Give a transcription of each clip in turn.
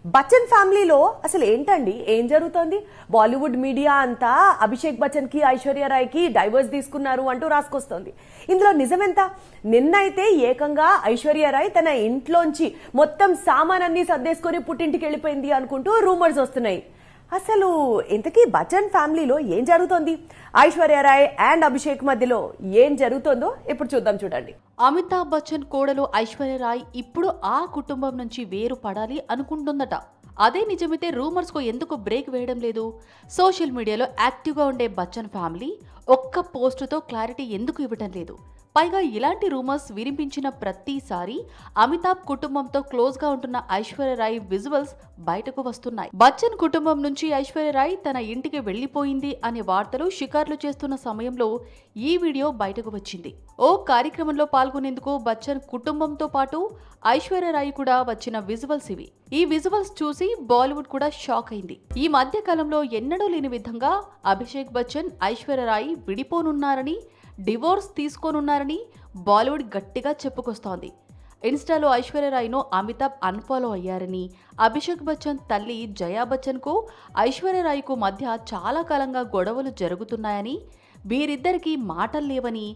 బచ్చన్ ఫ్యామిలీలో అసలు ఏంటండి ఏం జరుగుతోంది? బాలీవుడ్ మీడియా అంతా అభిషేక్ బచ్చన్ కి ఐశ్వర్య రాయ్ కి డైవర్స్ తీసుకున్నారు అంటూ రాసుకొస్తోంది. ఇందులో నిజమెంత? నిన్నైతే ఏకంగా ఐశ్వర్య రాయ్ తన ఇంట్లోంచి మొత్తం సామానన్నీ సర్దేసుకొని పుట్టింటికి వెళ్ళిపోయింది అనుకుంటూ రూమర్స్ వస్తున్నాయి. అసలు ఇంతకీ బచ్చన్ ఫ్యామిలీలో ఏం జరుగుతోంది? ఐశ్వర్య రాయ్ అండ్ అభిషేక్ మధ్యలో ఏం జరుగుతోందో ఇప్పుడు చూద్దాం, చూడండి. అమితాబ్ బచ్చన్ కోడలు ఐశ్వర్య రాయ్ ఇప్పుడు ఆ కుటుంబం నుంచి వేరు పడాలి అనుకుంటుందట. అదే నిజమైతే రూమర్స్ కు ఎందుకు బ్రేక్ వేయడం లేదు? సోషల్ మీడియాలో యాక్టివ్గా ఉండే బచ్చన్ ఫ్యామిలీ ఒక్క పోస్టుతో క్లారిటీ ఎందుకు ఇవ్వటం లేదు? పైగా ఇలాంటి రూమర్స్ వినిపించిన ప్రతిసారి అమితాబ్ కుటుంబంతో క్లోజ్ గా ఉంటున్న ఐశ్వర్య రాయ్ విజువల్స్ బయటకు వస్తున్నాయి. బచ్చన్ కుటుంబం నుంచి ఐశ్వర్య రాయ్ తన ఇంటికి వెళ్లిపోయింది అనే వార్తలు షికార్లు చేస్తున్న సమయంలో ఈ వీడియో బయటకు వచ్చింది. ఓ కార్యక్రమంలో పాల్గొనేందుకు బచ్చన్ కుటుంబంతో పాటు ఐశ్వర్య రాయ్ కూడా వచ్చిన విజువల్స్ ఇవి. ఈ విజువల్స్ చూసి బాలీవుడ్ కూడా షాక్ అయింది. ఈ మధ్య కాలంలో ఎన్నడూ లేని విధంగా అభిషేక్ బచ్చన్ ఐశ్వర్య రాయ్ విడిపోనున్నారని, డివోర్స్ తీసుకోనున్నారని బాలీవుడ్ గట్టిగా చెప్పుకొస్తోంది. ఇన్స్టాలో ఐశ్వర్య రాయ్ను అమితాబ్ అన్ఫాలో అయ్యారని, అభిషేక్ బచ్చన్ తల్లి జయా బచ్చన్ కు ఐశ్వర్య రాయ్కు మధ్య చాలా కాలంగా గొడవలు జరుగుతున్నాయని, వీరిద్దరికీ మాటలు లేవని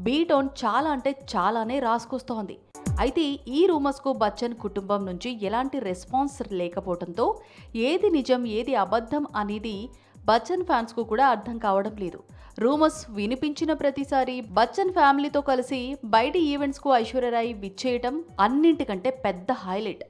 బీటోన్ చాలా అంటే చాలానే రాసుకొస్తోంది. అయితే ఈ రూమర్స్ కు బచ్చన్ కుటుంబం నుంచి ఎలాంటి రెస్పాన్స్ లేకపోవడంతో ఏది నిజం ఏది అబద్ధం అనేది బచ్చన్ ఫ్యాన్స్ కు కూడా అర్థం కావడం లేదు. రూమర్స్ వినిపించిన ప్రతిసారి బచ్చన్ ఫ్యామిలీతో కలిసి బయటి ఈవెంట్స్ కు ఐశ్వర్య రాయ్ విచ్చేయటం అన్నింటికంటే పెద్ద హైలైట్.